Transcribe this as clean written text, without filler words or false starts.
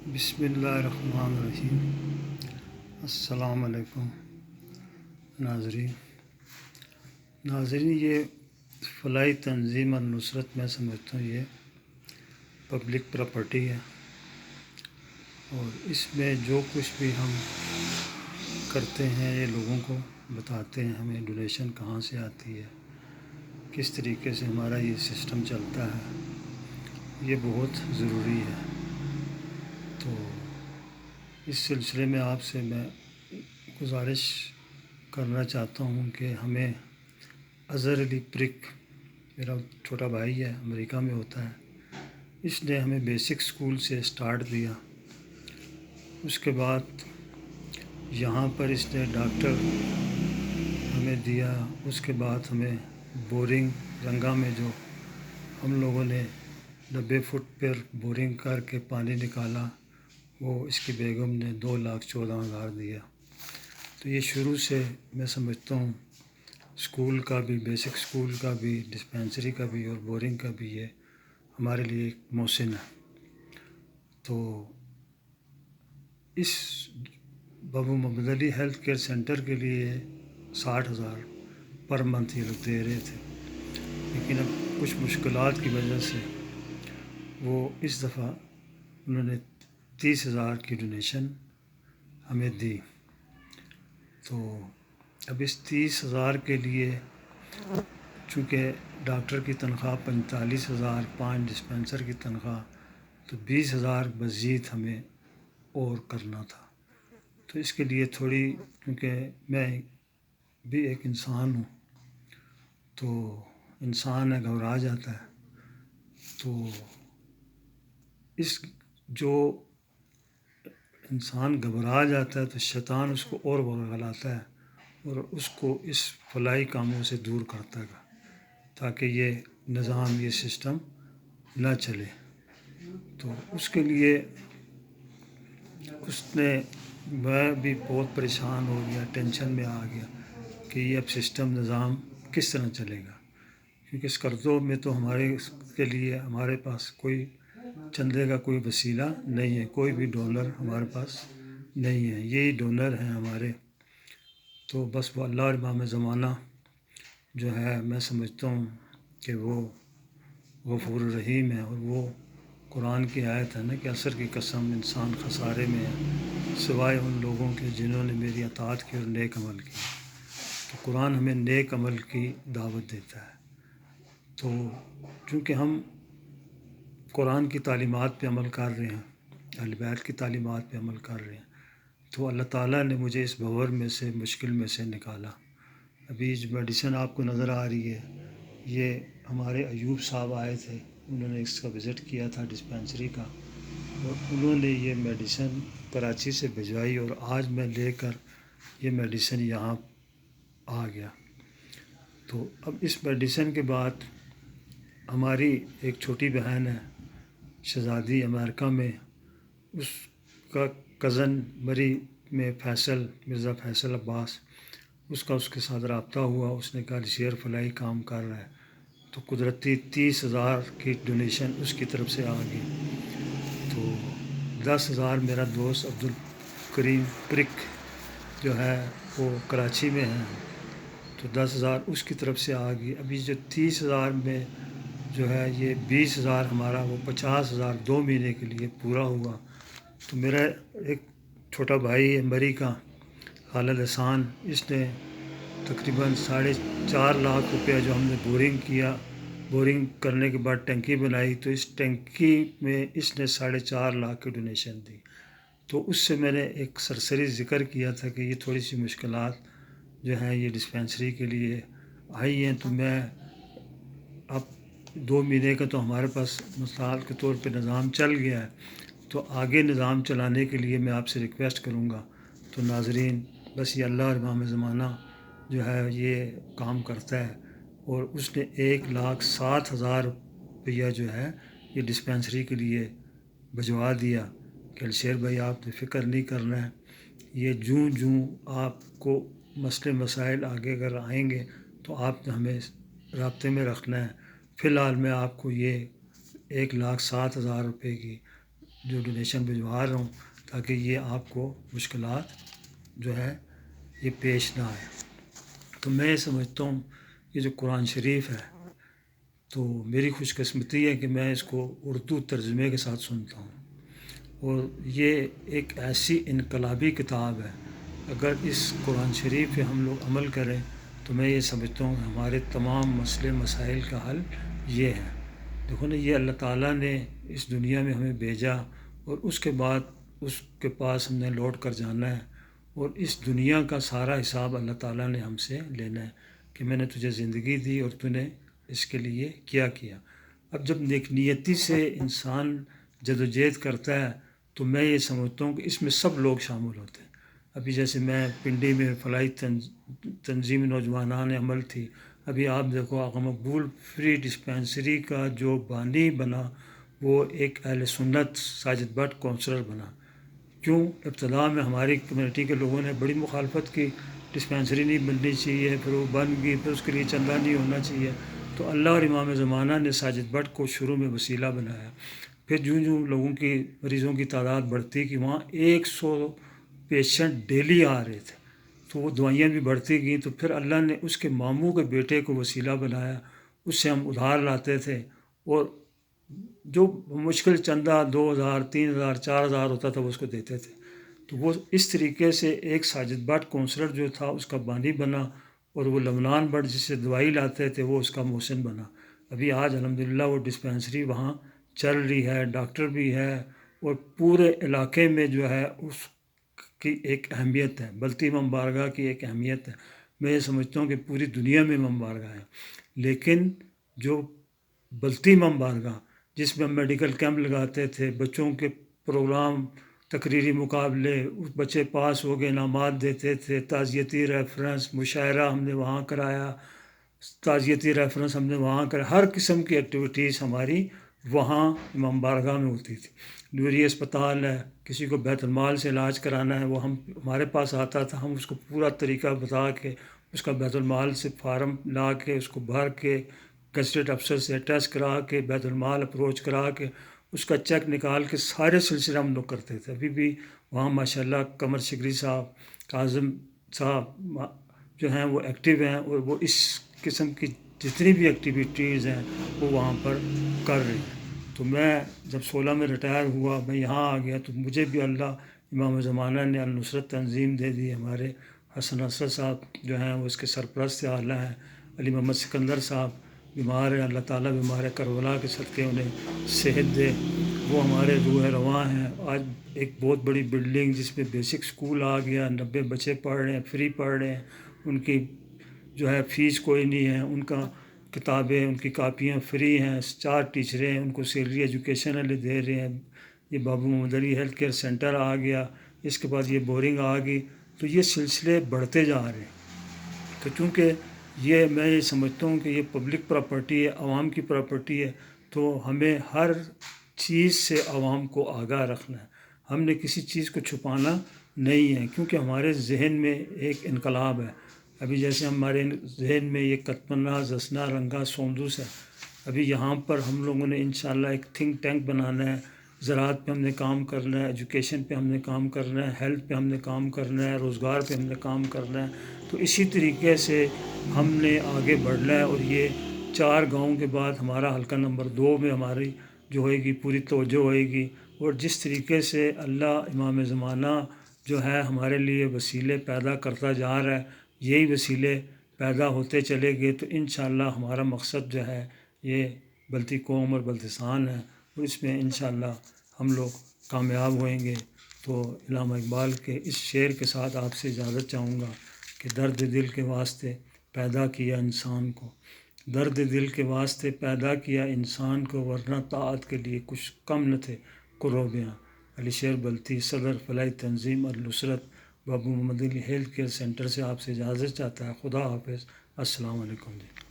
بسم اللہ الرحمن الرحیم۔ السلام علیکم ناظرین، یہ فلاحی تنظیم النصرت میں سمجھتا ہوں یہ پبلک پراپرٹی ہے، اور اس میں جو کچھ بھی ہم کرتے ہیں یہ لوگوں کو بتاتے ہیں، ہمیں ڈونیشن کہاں سے آتی ہے، کس طریقے سے ہمارا یہ سسٹم چلتا ہے، یہ بہت ضروری ہے۔ تو اس سلسلے میں آپ سے میں گزارش کرنا چاہتا ہوں کہ ہمیں اظہر علی پرک، میرا چھوٹا بھائی ہے، امریکہ میں ہوتا ہے، اس نے ہمیں بیسک سکول سے سٹارٹ دیا۔ اس کے بعد یہاں پر اس نے ڈاکٹر ہمیں دیا۔ اس کے بعد ہمیں بورنگ رنگا میں جو ہم لوگوں نے 90 فٹ پر بورنگ کر کے پانی نکالا، وہ اس کی بیگم نے 2,14,000 دیا۔ تو یہ شروع سے میں سمجھتا ہوں اسکول کا بھی، بیسک اسکول کا بھی، ڈسپینسری کا بھی اور بورنگ کا بھی یہ ہمارے لیے ایک محسن ہے۔ تو اس بابو محمد علی ہیلتھ کیئر سینٹر کے لیے 60,000 پر منتھ یہ لوگ دے رہے تھے، لیکن اب کچھ مشکلات کی وجہ سے وہ اس دفعہ انہوں نے 30,000 کی ڈونیشن ہمیں دی۔ تو اب اس 30,000 کے لیے چونکہ ڈاکٹر کی تنخواہ 45,000، 5 ڈسپینسر کی تنخواہ، تو 20,000 مزید ہمیں اور کرنا تھا۔ تو اس کے لیے تھوڑی، کیونکہ میں بھی ایک انسان ہوں، تو انسان ہے، گھبرا جاتا ہے۔ تو اس جو انسان گھبرا جاتا ہے تو شیطان اس کو اور بغلاتا ہے اور اس کو اس فلاحی کاموں سے دور کرتا ہے تاکہ یہ نظام، یہ سسٹم نہ چلے۔ تو اس کے لیے میں بھی بہت پریشان ہو گیا، ٹینشن میں آ گیا کہ یہ اب سسٹم، نظام کس طرح چلے گا، کیونکہ اس قرضوں میں تو کے لیے ہمارے پاس کوئی چندے کا کوئی وسیلہ نہیں ہے، کوئی بھی ڈونر ہمارے پاس نہیں ہے، یہی ڈونر ہیں ہمارے۔ تو بس وہ اللہ اور امام زمانہ جو ہے، میں سمجھتا ہوں کہ وہ غفور الرحیم ہے، اور وہ قرآن کی آیت ہے نا کہ عصر کی قسم انسان خسارے میں ہے سوائے ان لوگوں کے جنہوں نے میری اطاعت کی اور نیک عمل کی۔ تو قرآن ہمیں نیک عمل کی دعوت دیتا ہے۔ تو چونکہ ہم قرآن کی تعلیمات پہ عمل کر رہے ہیں، اہل بیت کی تعلیمات پہ عمل کر رہے ہیں، تو اللہ تعالیٰ نے مجھے اس بھور میں سے، مشکل میں سے نکالا۔ ابھی جو میڈیسن آپ کو نظر آ رہی ہے، یہ ہمارے ایوب صاحب آئے تھے، انہوں نے اس کا وزٹ کیا تھا ڈسپینسری کا، اور انہوں نے یہ میڈیسن کراچی سے بھجوائی، اور آج میں لے کر یہ میڈیسن یہاں آ گیا۔ تو اب اس میڈیسن کے بعد ہماری ایک چھوٹی بہن ہے شہزادی، امریکہ میں، اس کا کزن مری میں فیصل، مرزا فیصل عباس، اس کے ساتھ رابطہ ہوا، اس نے کہا شیئر فلاحی کام کر رہا ہے، تو قدرتی 30,000 کی ڈونیشن اس کی طرف سے آ گئی۔ تو 10,000 میرا دوست عبدالکریم پرک جو ہے وہ کراچی میں ہے، تو 10,000 اس کی طرف سے آ گئی۔ ابھی جو 30,000 میں جو ہے یہ 20,000 ہمارا، وہ 50,000 2 مہینے کے لیے پورا ہوا۔ تو میرا ایک چھوٹا بھائی ہے مری کا، خالد احسان، اس نے تقریباً 4.5 لاکھ روپیہ جو ہم نے بورنگ کیا، بورنگ کرنے کے بعد ٹنکی بنائی، تو اس ٹنکی میں اس نے 4.5 لاکھ کی ڈونیشن دی۔ تو اس سے میں نے ایک سرسری ذکر کیا تھا کہ یہ تھوڑی سی مشکلات جو ہیں یہ ڈسپینسری کے لیے آئی ہیں، تو میں اب 2 مہینے کا تو ہمارے پاس مثال کے طور پہ نظام چل گیا ہے، تو آگے نظام چلانے کے لیے میں آپ سے ریکویسٹ کروں گا۔ تو ناظرین، بس یہ اللہ اور امام زمانہ جو ہے یہ کام کرتا ہے، اور اس نے 1,07,000 روپیہ جو ہے یہ ڈسپینسری کے لیے بھجوا دیا کہ الشیر بھائی آپ نے فکر نہیں کرنا ہے، یہ جوں آپ کو مسئلے مسائل آگے اگر آئیں گے تو آپ نے ہمیں رابطے میں رکھنا ہے۔ فی الحال میں آپ کو یہ 1,07,000 روپے کی جو ڈونیشن بھجوا رہا ہوں تاکہ یہ آپ کو مشکلات جو ہے یہ پیش نہ آئے۔ تو میں یہ سمجھتا ہوں یہ جو قرآن شریف ہے تو میری خوش قسمتی ہے کہ میں اس کو اردو ترجمے کے ساتھ سنتا ہوں، اور یہ ایک ایسی انقلابی کتاب ہے۔ اگر اس قرآن شریف پہ ہم لوگ عمل کریں تو میں یہ سمجھتا ہوں ہمارے تمام مسئلے مسائل کا حل یہ ہے۔ دیکھو نا، یہ اللہ تعالیٰ نے اس دنیا میں ہمیں بھیجا اور اس کے بعد اس کے پاس ہم نے لوٹ کر جانا ہے، اور اس دنیا کا سارا حساب اللہ تعالیٰ نے ہم سے لینا ہے کہ میں نے تجھے زندگی دی اور تو نے اس کے لیے کیا کیا۔ اب جب نیک نیتی سے انسان جدوجہد کرتا ہے تو میں یہ سمجھتا ہوں کہ اس میں سب لوگ شامل ہوتے ہیں۔ ابھی جیسے میں پنڈی میں فلاحی تنظیم نوجوانان عمل تھی، ابھی آپ دیکھو آقا مقبول فری ڈسپینسری کا جو بانی بنا وہ ایک اہل سنت ساجد بٹ کونسلر بنا۔ کیوں؟ ابتدا میں ہماری کمیونٹی کے لوگوں نے بڑی مخالفت کی، ڈسپینسری نہیں بننی چاہیے، پھر وہ بن گئی، پھر اس کے لیے چندہ نہیں ہونا چاہیے، تو اللہ اور امام زمانہ نے ساجد بٹ کو شروع میں وسیلہ بنایا۔ پھر جوں لوگوں کی مریضوں کی تعداد بڑھتی کہ وہاں 100 پیشنٹ ڈیلی آ رہے تھے، تو وہ دوائیاں بھی بڑھتی گئیں، تو پھر اللہ نے اس کے ماموں کے بیٹے کو وسیلہ بنایا، اس سے ہم ادھار لاتے تھے، اور جو مشکل چندہ 2000 3000 4000 ہوتا تھا وہ اس کو دیتے تھے۔ تو وہ اس طریقے سے ایک ساجد بٹ کونسلر جو تھا اس کا بانی بنا، اور وہ لمنان بٹ جس سے دوائی لاتے تھے وہ اس کا محسن بنا۔ ابھی آج الحمدللہ وہ ڈسپینسری وہاں چل رہی ہے، ڈاکٹر بھی ہے، اور پورے علاقے میں جو ہے اس کی ایک اہمیت ہے، بلتی امام بارگاہ کی ایک اہمیت ہے۔ میں یہ سمجھتا ہوں کہ پوری دنیا میں امام بارگاہ ہے، لیکن جو بلتی امام بارگاہ جس میں ہم میڈیکل کیمپ لگاتے تھے، بچوں کے پروگرام، تقریری مقابلے، بچے پاس ہو گئے انعامات دیتے تھے، تعزیتی ریفرنس مشاعرہ ہم نے وہاں کرایا، تعزیتی ریفرنس ہم نے وہاں کرایا، ہر قسم کی ایکٹیویٹیز ہماری وہاں امام بارگاہ میں ہوتی تھی۔ نوری اسپتال ہے، کسی کو بیت المال سے علاج کرانا ہے وہ ہمارے پاس آتا تھا، ہم اس کو پورا طریقہ بتا کے اس کا بیت المال سے فارم لا کے اس کو بھر کے گزٹڈ افسر سے ٹیسٹ کرا کے بیت المال اپروچ کرا کے اس کا چیک نکال کے سارے سلسلے ہم لوگ کرتے تھے۔ ابھی بھی وہاں ماشاءاللہ قمر شکری صاحب، کاظم صاحب جو ہیں وہ ایکٹیو ہیں، اور وہ اس قسم کی جتنی بھی ایکٹیویٹیز ہیں وہ وہاں پر کر رہے ہیں۔ تو میں جب 16 میں ریٹائر ہوا، میں یہاں آ گیا، تو مجھے بھی اللہ امام زمانہ نے النصرت تنظیم دے دی۔ ہمارے حسن اسد صاحب جو ہیں وہ اس کے سرپرست اعلیٰ ہیں، علی محمد سکندر صاحب بیمار ہیں، اللہ تعالیٰ بیمار کربلا کے صدقے انہیں صحت دے، وہ ہمارے روح رواں ہیں۔ آج ایک بہت بڑی بلڈنگ جس میں بیسک اسکول آ گیا، 90 بچے پڑھ رہے ہیں، فری پڑھ رہے ہیں، ان کی جو ہے فیس کوئی نہیں ہے، ان کا کتابیں ان کی کاپیاں فری ہیں، 4 ٹیچریں ہیں، ان کو سیلری ایجوکیشن والے دے رہے ہیں۔ یہ بابو محمد علی ہیلتھ کیئر سینٹر آ گیا، اس کے بعد یہ بورنگ آ گئی، تو یہ سلسلے بڑھتے جا رہے ہیں۔ تو چونکہ یہ میں یہ سمجھتا ہوں کہ یہ پبلک پراپرٹی ہے، عوام کی پراپرٹی ہے، تو ہمیں ہر چیز سے عوام کو آگاہ رکھنا ہے، ہم نے کسی چیز کو چھپانا نہیں ہے، کیونکہ ہمارے ذہن میں ایک انقلاب ہے۔ ابھی جیسے ہمارے ذہن میں یہ کتمنا زسنا رنگا سوندوس ہے، ابھی یہاں پر ہم لوگوں نے انشاءاللہ ایک تھنک ٹینک بنانا ہے، زراعت پہ ہم نے کام کرنا ہے، ایجوکیشن پہ ہم نے کام کرنا ہے، ہیلتھ پہ ہم نے کام کرنا ہے، روزگار پہ ہم نے کام کرنا ہے۔ تو اسی طریقے سے ہم نے آگے بڑھنا ہے، اور یہ 4 گاؤں کے بعد ہمارا حلقہ نمبر 2 میں ہماری جو ہوئے گی پوری توجہ ہوئے گی، اور جس طریقے سے اللہ امام زمانہ جو ہے ہمارے لیے وسیلے پیدا کرتا جا رہا ہے، یہی وسیلے پیدا ہوتے چلے گئے، تو انشاءاللہ ہمارا مقصد جو ہے یہ بلتی قوم اور بلتستان ہے، اور اس میں انشاءاللہ ہم لوگ کامیاب ہوئیں گے۔ تو علامہ اقبال کے اس شعر کے ساتھ آپ سے اجازت چاہوں گا کہ درد دل کے واسطے پیدا کیا انسان کو، درد دل کے واسطے پیدا کیا انسان کو، ورنہ طاعت کے لیے کچھ کم نہ تھے قروبیاں۔ علی شیر بلتی، صدر فلاحی تنظیم النصرت، بابو محمد علی ہیلتھ کیئر سینٹر سے آپ سے اجازت چاہتا ہے۔ خدا حافظ، السلام علیکم جی۔